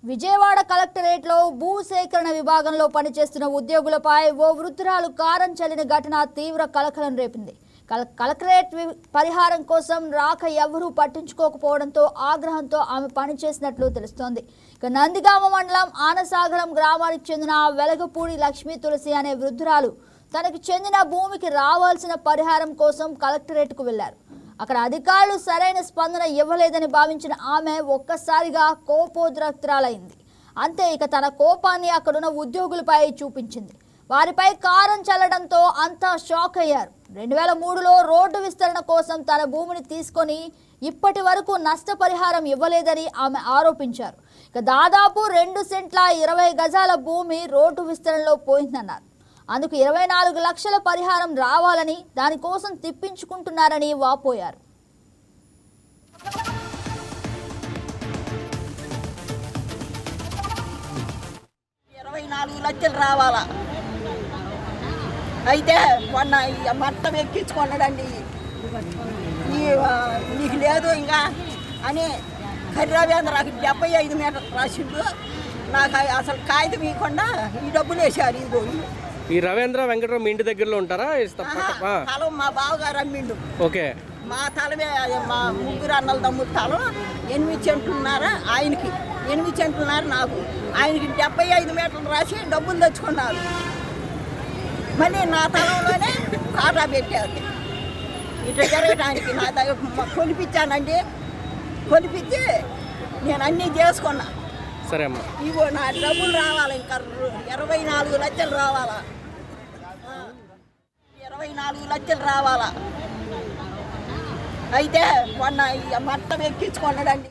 విజయవాడ కలెక్టరేట్లో భూసేకరణ విభాగంలో పనిచేస్తున్న ఉద్యోగులపై ఓ వృద్ధురాలు కారం చల్లిన ఘటన తీవ్ర కలకలం రేపింది. కలెక్టరేట్ పరిహారం కోసం రాక ఎవరూ పట్టించుకోకపోవడంతో ఆగ్రహంతో ఆమె పనిచేసినట్లు తెలుస్తోంది. ఇక నందిగామ మండలం ఆనసాగరం గ్రామానికి చెందిన వెలగపూడి లక్ష్మీ తులసి అనే వృద్ధురాలు తనకు చెందిన భూమికి రావాల్సిన పరిహారం కోసం కలెక్టరేట్కు వెళ్లారు. అక్కడ అధికారులు సరైన స్పందన ఇవ్వలేదని భావించిన ఆమె ఒక్కసారిగా కోపోద్రక్తురాలైంది. అంతే, ఇక తన కోపాన్ని అక్కడున్న ఉద్యోగులపై చూపించింది. వారిపై కారం చల్లడంతో అంతా షాక్ అయ్యారు. 2003లో రోడ్డు విస్తరణ కోసం తన భూమిని తీసుకొని ఇప్పటి వరకు నష్టపరిహారం ఇవ్వలేదని ఆమె ఆరోపించారు. ఇక దాదాపు 2 సెంట్ల 20 గజాల భూమి రోడ్డు విస్తరణలో పోయిందన్నారు. అందుకు 24 లక్షల పరిహారం రావాలని దానికోసం తిప్పించుకుంటున్నారని వాపోయారు. 24 లక్షలు రావాలా? అయితే మొన్న మొత్తం ఎక్కించుకున్నాడండి. నీకు లేదు ఇంకా అని హరిరావేంద్రకి 75 మీటర్లు రాసిండు. నాకు అసలు కాగితం ఇవ్వకుండా ఈ డబ్బులు వేసారు. ఇదిగో ఈ రవీంద్ర వెంకటరావు మీ ఇంటి దగ్గరలో ఉంటారా? తలం మా బావగారు అమ్మిండు. ఓకే, మా తలమే మా ముగ్గురు అన్నల తమ్ముడు తలం 8 సెంట్లున్నారా ఆయనకి, 8 సెంట్లున్నారు నాకు. ఆయనకి 75 మీటర్లు రాసి డబ్బులు తెచ్చుకున్నారు. మళ్ళీ నా తలంలోనే కాటా పెట్టారు. ఇట్లా జరగటానికి నా దగ్గర కొలిపించానండి. కొలిపించి నేను అన్నీ చేసుకున్నా. సరే అమ్మా, ఇగో నా డబ్బులు రావాలి. ఇంకా 24 లక్షలు రావాలా? 24 లక్షలు రావాలా? అయితే మొన్న మొత్తం ఎక్కించుకున్నాడండి.